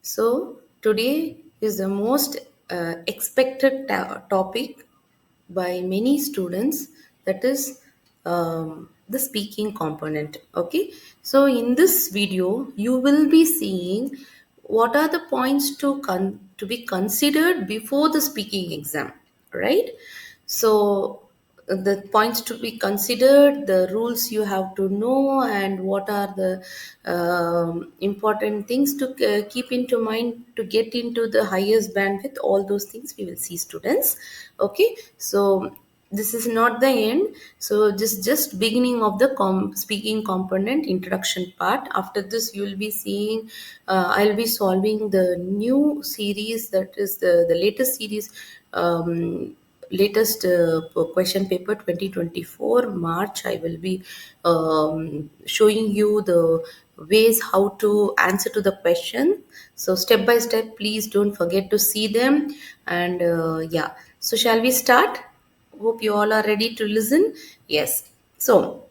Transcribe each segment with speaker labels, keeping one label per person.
Speaker 1: So, today is the most expected topic by many students, that is the speaking component. Okay, so in this video you will be seeing what are the points to be considered before the speaking exam, right? So the points to be considered, the rules you have to know, and what are the important things to keep into mind to get into the highest bandwidth. All those things we will see, students. Okay, so this is not the end. So just beginning of the speaking component introduction part. After this you will be seeing, I'll be solving the new series, that is the latest series, latest question paper 2024 March. I will be showing you the ways how to answer to the question. So step by step, please don't forget to see them. And yeah, so shall we start? Hope you all are ready to listen. Yes. So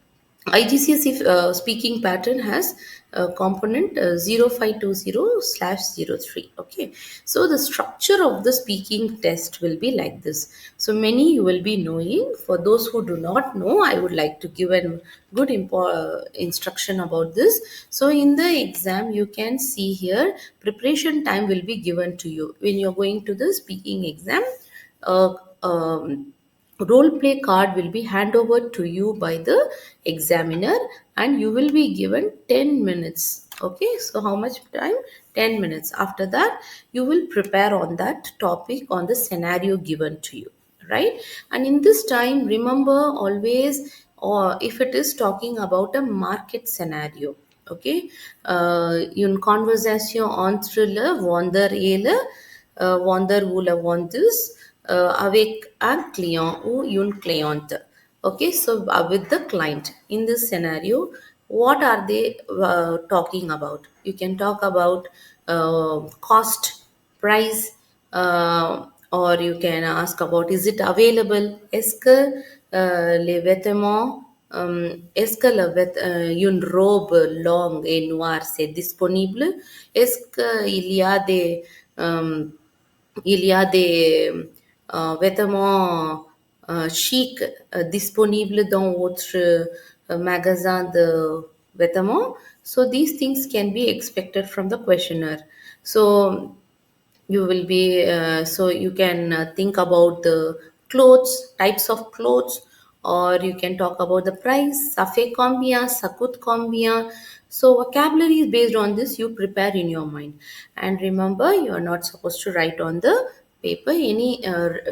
Speaker 1: IGCSE speaking pattern has a component 0520/03. Okay, so the structure of the speaking test will be like this. So many you will be knowing. For those who do not know, I would like to give a good instruction about this. So in the exam, you can see here preparation time will be given to you when you're going to the speaking exam. Uh, um, Role play card will be handed over to you by the examiner, and you will be given 10 minutes. Okay, so how much time? 10 minutes. After that, you will prepare on that topic, on the scenario given to you, right? And in this time, remember always, or if it is talking about a market scenario, ok, une conversation entre le vendeur et le vendeur ou la vendeuse avec un client ou une cliente. Okay, so with the client in this scenario, what are they talking about? You can talk about cost, price, or you can ask about, is it available? Est-ce que les vêtements, est-ce que une robe longue et noire c'est disponible? Est-ce qu'il y a euh, des vêtements chic disponibles dans votre magasin de vêtements? So these things can be expected from the questionnaire. So you will be so you can think about the clothes, types of clothes, or you can talk about the price, ça fait combien, ça coûte combien. So vocabulary is based on this, you prepare in your mind. And remember, you are not supposed to write on the paper any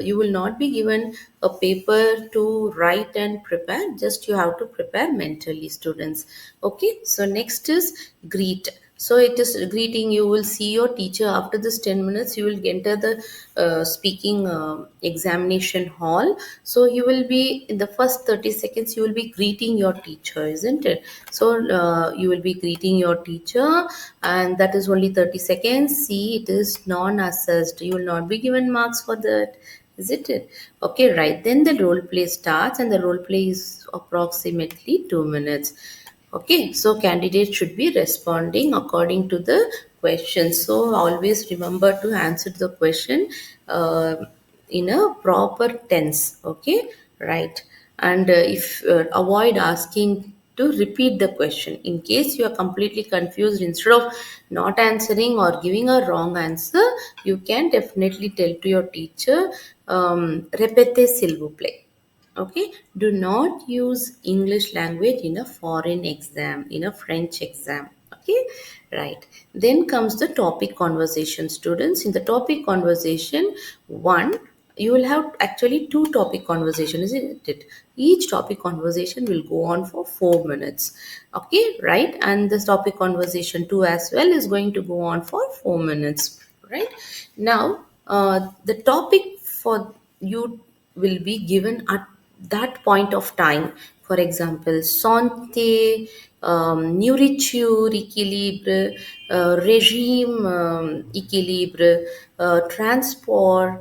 Speaker 1: you will not be given a paper to write and prepare, just you have to prepare mentally, students. Okay, so next is greet. So it is greeting. You will see your teacher after this 10 minutes. You will enter the speaking examination hall. So you will be in the first 30 seconds. You will be greeting your teacher, isn't it? So you will be greeting your teacher, and that is only 30 seconds. See, it is non-assessed. You will not be given marks for that. Is it? Okay, right. Then the role play starts, and the role play is approximately 2 minutes. Okay, so candidates should be responding according to the question. So always remember to answer the question in a proper tense. Okay, right. And if avoid asking to repeat the question in case you are completely confused. Instead of not answering or giving a wrong answer, you can definitely tell to your teacher, répétez s'il vous plaît. Okay, do not use English language in a foreign exam, in a French exam. Okay, right. Then comes the topic conversation, students. In the topic conversation, one, you will have actually two topic conversation, isn't it? Each topic conversation will go on for 4 minutes. Okay, right. And this topic conversation two as well is going to go on for 4 minutes. Right now, the topic for you will be given at that point of time. For example, santé, nourriture, équilibre, régime, équilibre, transport,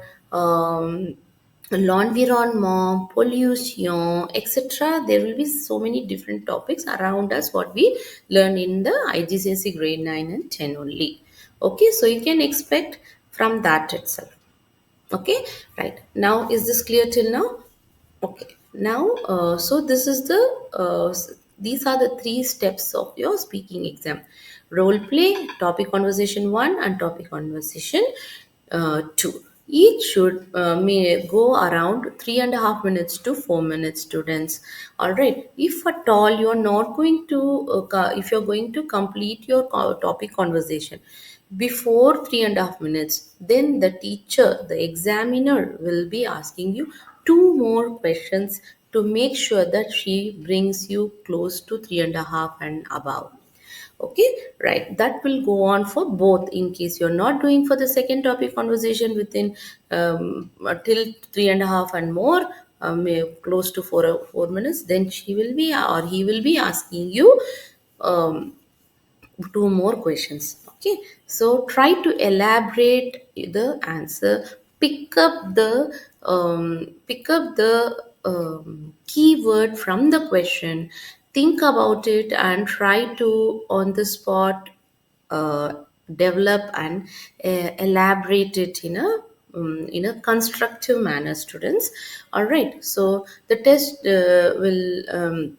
Speaker 1: l'environnement, pollution, etc. There will be so many different topics around us what we learn in the IGCSE grade 9 and 10 only. Okay, so you can expect from that itself. Okay, right. Now, is this clear till now? Okay. Now, so this is the these are the three steps of your speaking exam: role play, topic conversation one, and topic conversation two. Each should may go around 3.5 minutes to 4 minutes, students. All right. If at all you are not going to, if you are going to complete your topic conversation before 3.5 minutes, then the teacher, the examiner, will be asking you two more questions to make sure that she brings you close to 3.5 and above. Okay, right. That will go on for both. In case you're not doing for the second topic conversation within till 3.5 and more, close to 4 minutes, then she will be or he will be asking you um, two more questions. Okay, so try to elaborate the answer, pick up the keyword from the question, think about it, and try to on the spot uh, develop and elaborate it in a constructive manner, students. All right, so the test will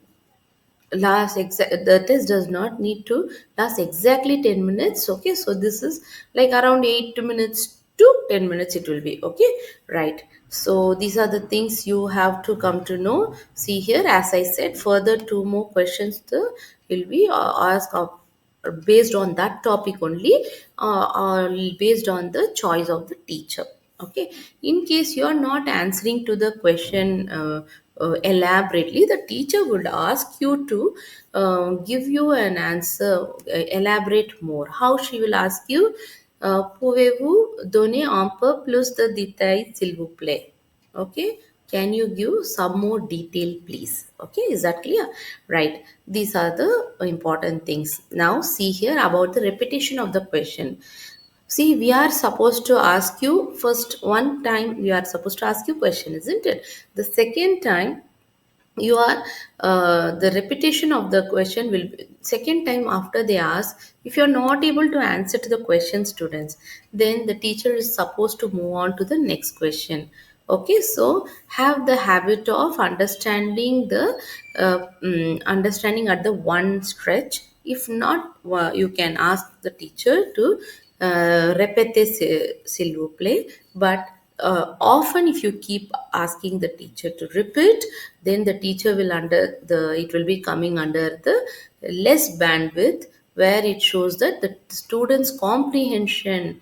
Speaker 1: the test does not need to last exactly 10 minutes. Okay, so this is like around 8 minutes to 10 minutes it will be. Okay, right. So these are the things you have to come to know. See here, as I said, further two more questions the will be asked of based on that topic only, or based on the choice of the teacher. Okay, in case you are not answering to the question elaborately, the teacher would ask you to give you an answer, elaborate more. How she will ask you? Pouvez-vous donner un peu plus de détails, s'il vous plaît? Okay, can you give some more detail, please? Okay, is that clear? Right, these are the important things. Now, see here about the repetition of the question. See, we are supposed to ask you first one time, we are supposed to ask you question, isn't it? The second time you are the repetition of the question will be second time after they ask. If you are not able to answer to the question, students, then the teacher is supposed to move on to the next question. Okay, so have the habit of understanding the understanding at the one stretch. If not, you can ask the teacher to répéter s'il vous plaît, but often if you keep asking the teacher to repeat, then the teacher will under the it will be coming under the less bandwidth, where it shows that the students comprehension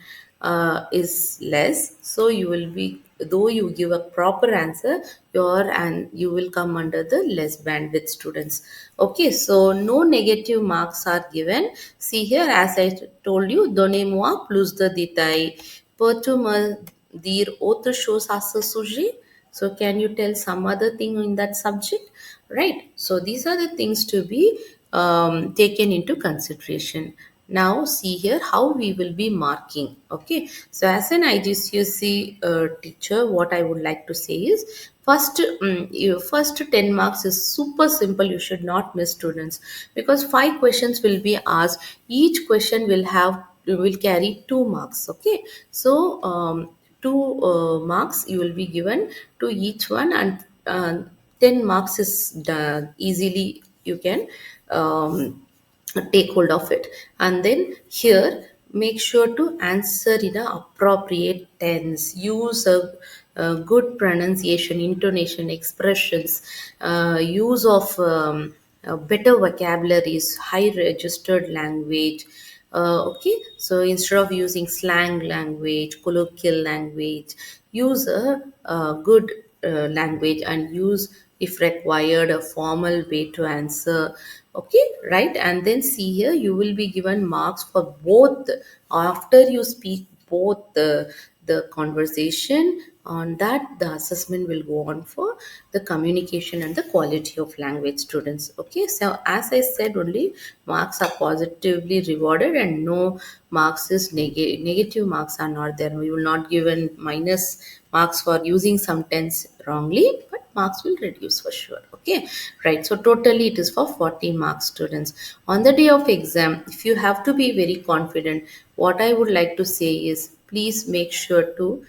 Speaker 1: is less. So you will be, though you give a proper answer, your and you will come under the less bandwidth, students. Okay, so no negative marks are given. See here, as I told you, donnez-moi plus de détails. Peux-tu me dire autre chose à ce sujet? So can you tell some other thing in that subject? Right. So these are the things to be taken into consideration. Now see here how we will be marking. Okay. So as an IGCSE teacher, what I would like to say is first, your first 10 marks is super simple. You should not miss, students, because five questions will be asked. Each question will carry 2 marks. Okay. So two marks you will be given to each one, and 10 marks is easily you can take hold of it. And then here, make sure to answer in an appropriate tense, use a good pronunciation, intonation, expressions, use of better vocabularies, high registered language. Okay, so instead of using slang language, colloquial language, use a good language, and use, if required, a formal way to answer. Okay, right. And then see here, you will be given marks for both after you speak both the conversation On that, the assessment will go on for the communication and the quality of language students. Okay, so as I said, only marks are positively rewarded and no marks is negative marks are not there. We will not given minus marks for using some tense wrongly, but marks will reduce for sure. Okay, right. So totally it is for 40 marks students. On the day of exam, if you have to be very confident, what I would like to say is please make sure to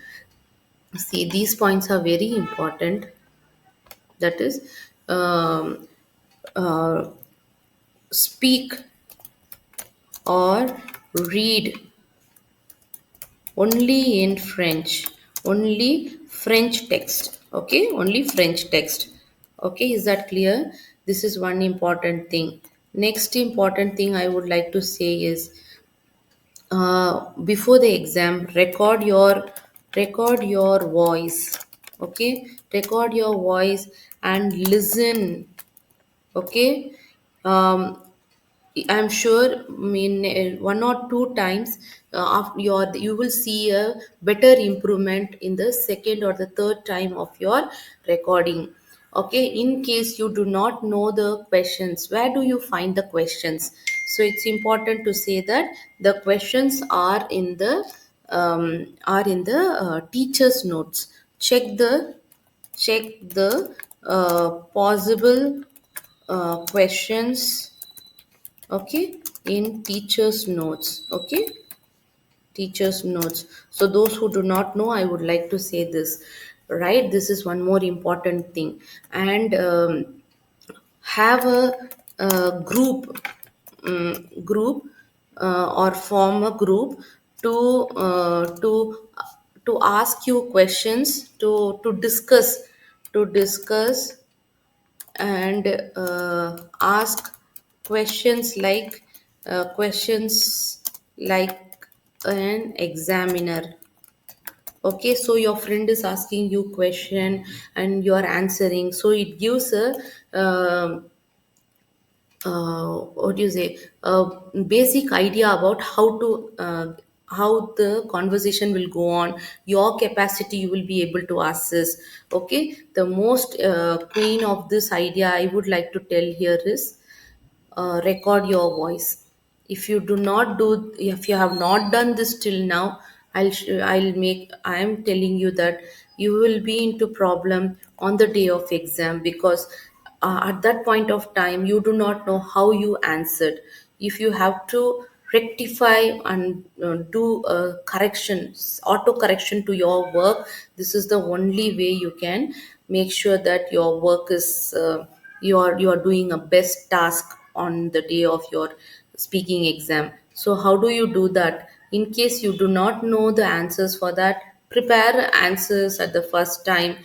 Speaker 1: see these points are very important. That is, um, uh, speak or read only in French, only French text. Okay, only French text. Okay, is that clear? This is one important thing. Next important thing I would like to say is before the exam, record your voice. Okay, record your voice and listen. Okay, um, I'm sure, one or two times of you will see a better improvement in the second or the third time of your recording. Okay, in case you do not know the questions, where do you find the questions? So it's important to say that the questions are in the teacher's notes. Check the possible questions, okay, in teachers notes. Okay, teachers notes. So those who do not know, I would like to say this, right? This is one more important thing. And have a group or form a group to to ask you questions, to discuss and ask questions like an examiner. Okay, so your friend is asking you question and you are answering, so it gives a um what do you say, a basic idea about how the conversation will go on, your capacity you will be able to assess. Okay, the most queen of this idea I would like to tell here is record your voice. If you have not done this till now, I am telling you that you will be into problem on the day of exam, because at that point of time you do not know how you answered. If you have to rectify and do a correction, auto correction to your work, this is the only way you can make sure that your work is you are doing a best task on the day of your speaking exam. So how do you do that? In case you do not know the answers for that, prepare answers at the first time,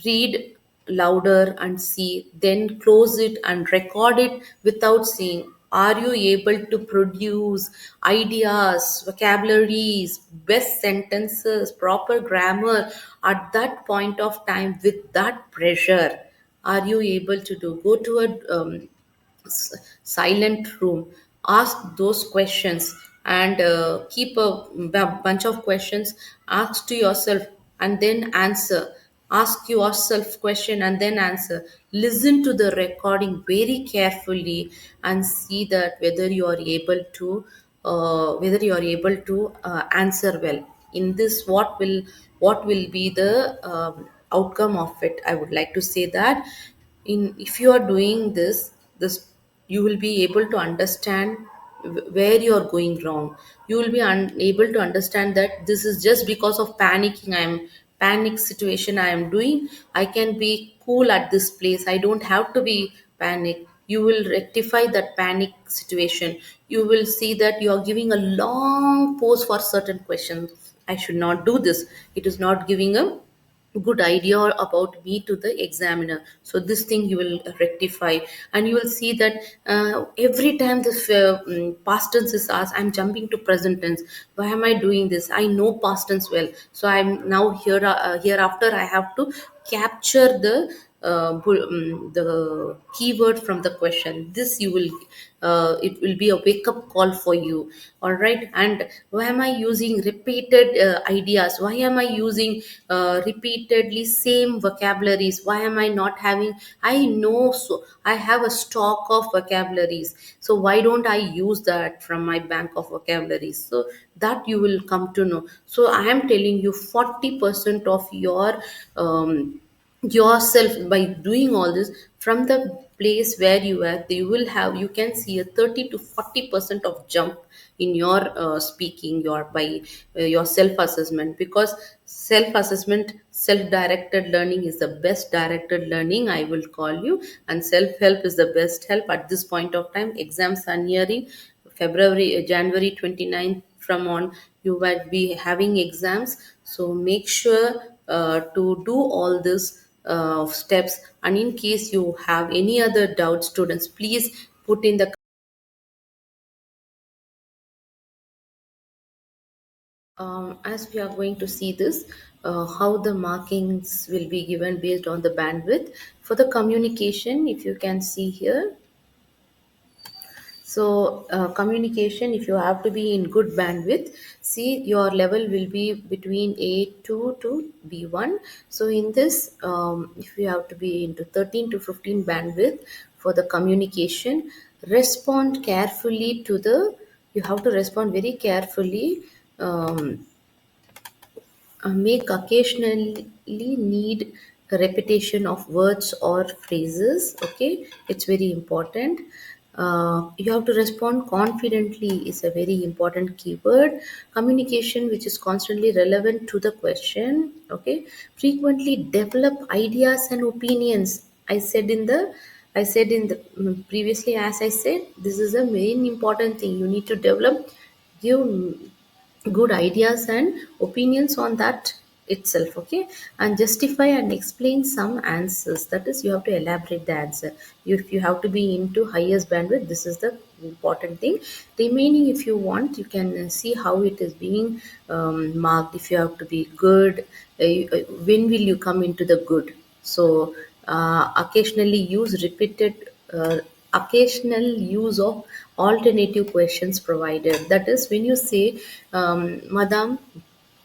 Speaker 1: read louder and see, then close it and record it without seeing. Are you able to produce ideas, vocabularies, best sentences, proper grammar at that point of time with that pressure? Are you able to do? Go to a silent room, ask those questions, and keep a bunch of questions, ask to yourself and then answer. Ask yourself question and then answer. Listen to the recording very carefully and see that whether you are able to answer well. In this, what will be the outcome of it? I would like to say that, if you are doing this, you will be able to understand where you are going wrong. You will be unable to understand that this is just because of panicking, panic situation I am doing. I can be cool at this place, I don't have to be panic. You will rectify that panic situation. You will see that you are giving a long pause for certain questions. I should not do this, it is not giving a good idea about me to the examiner. So this thing you will rectify, and you will see that every time this past tense is asked, I'm jumping to present tense. Why am I doing this? I know past tense well, so I'm now hereafter I have to capture the the keyword from the question. This you will, it will be a wake up call for you. All right. And why am I using repeated ideas? Why am I using repeatedly same vocabularies? Why am I not having, I know, so I have a stock of vocabularies, so why don't I use that from my bank of vocabularies? So that you will come to know. So I am telling you, 40% of um, yourself, by doing all this from the place where you are, you will have, you can see a 30 to 40% of jump in your speaking, your by your self assessment. Because self assessment, self directed learning is the best directed learning, I will call you. And self help is the best help at this point of time. Exams are nearing. January 29th from on, you might be having exams. So make sure to do all this steps. And in case you have any other doubts, students, please put in the, as we are going to see this, how the markings will be given based on the bandwidth. For the communication, if you can see here, so communication, if you have to be in good bandwidth, see your level will be between A2 to B1. So in this, if you have to be into 13 to 15 bandwidth for the communication, respond carefully to the, you have to respond very carefully. Um, make occasionally need a repetition of words or phrases. Okay, it's very important. You have to respond confidently is a very important keyword. Communication which is constantly relevant to the question. Okay, frequently develop ideas and opinions. I said in the previously, as I said, this is a main important thing. You need to develop, give good ideas and opinions on that itself. Okay, and justify and explain some answers, that is, you have to elaborate the answer. If you have to be into highest bandwidth, this is the important thing. Remaining, if you want, you can see how it is being marked. If you have to be good, when will you come into the good? So occasionally use repeated occasional use of alternative questions provided. That is, when you say, Madame,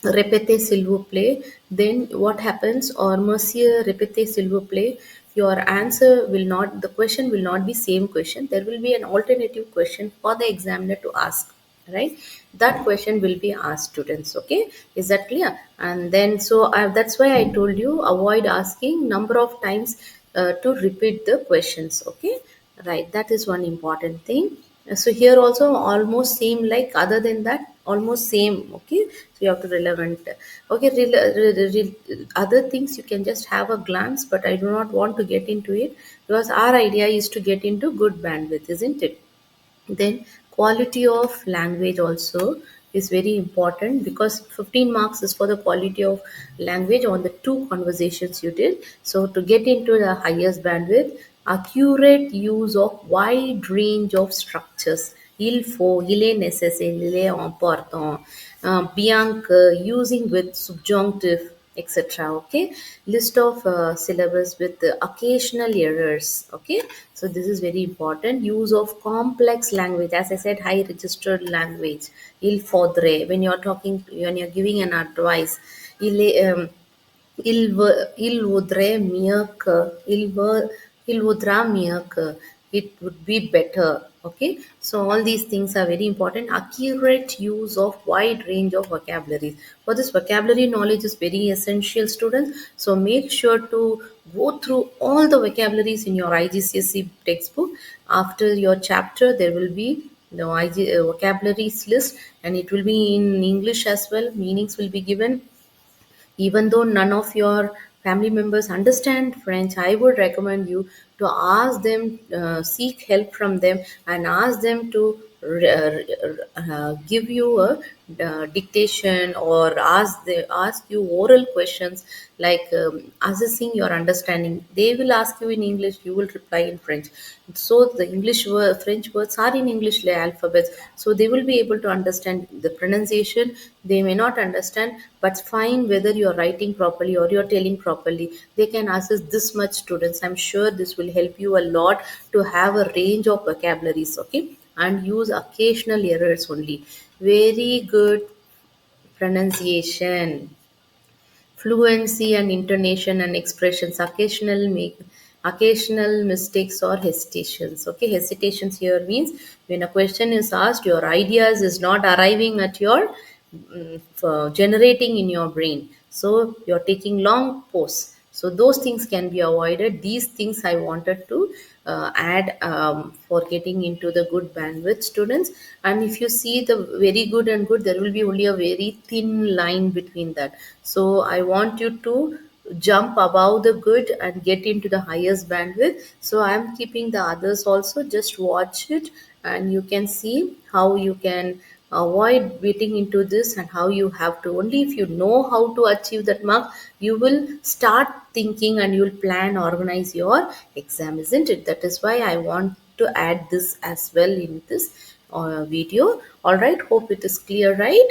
Speaker 1: répétez s'il vous plaît, then what happens? Or Monsieur, répétez s'il vous plaît. Your answer will not, the question will not be same question. There will be an alternative question for the examiner to ask, right? That question will be asked, students. Okay, is that clear? And then, so that's why I told you, avoid asking number of times to repeat the questions. Okay, right, that is one important thing. So here also almost same, like other than that almost same. Okay, so you have to relevant. Okay, other things you can just have a glance, but I do not want to get into it, because our idea is to get into good bandwidth, isn't it? Then quality of language also is very important, because 15 marks is for the quality of language on the two conversations you did. So to get into the highest bandwidth, accurate use of wide range of structures. Il faut, il est nécessaire, il est important. Bien que, using with subjunctive, etc. Okay, list of syllabus with occasional errors. Okay, so this is very important. Use of complex language, as I said, high registered language. Il faudrait, when you're talking, when you're giving an advice, il est, il vaudrait mieux que, il vaudra mieux que, it would be better. Okay, so all these things are very important. Accurate use of wide range of vocabularies. For this, vocabulary knowledge is very essential, students. So make sure to go through all the vocabularies in your IGCSE textbook. After your chapter, there will be the vocabularies list, and it will be in English as well. Meanings will be given. Even though none of your family members understand French, I would recommend you to ask them, seek help from them, and ask them to give you a dictation or ask you oral questions, like assessing your understanding. They will ask you in English, you will reply in French. So the French words are in English alphabets, so they will be able to understand the pronunciation. They may not understand, but fine, whether you're writing properly or you're telling properly, they can assess this much. Students, I'm sure this will help you a lot to have a range of vocabularies, okay, and use occasional errors only. Very good pronunciation, fluency and intonation and expressions, occasional mistakes or hesitations. Okay, hesitations here means when a question is asked, your ideas is not arriving at your for generating in your brain, so you're taking long pause. So those things can be avoided. These things I wanted to add for getting into the good bandwidth, students. And if you see the very good and good, there will be only a very thin line between that. So I want you to jump above the good and get into the highest bandwidth. So I am keeping the others also, just watch it, and you can see how you can avoid getting into this, and how you have to, only if you know how to achieve that mark, you will start thinking and you will plan, organize your exam, isn't it? That is why I want to add this as well in this video. All right, hope it is clear, right?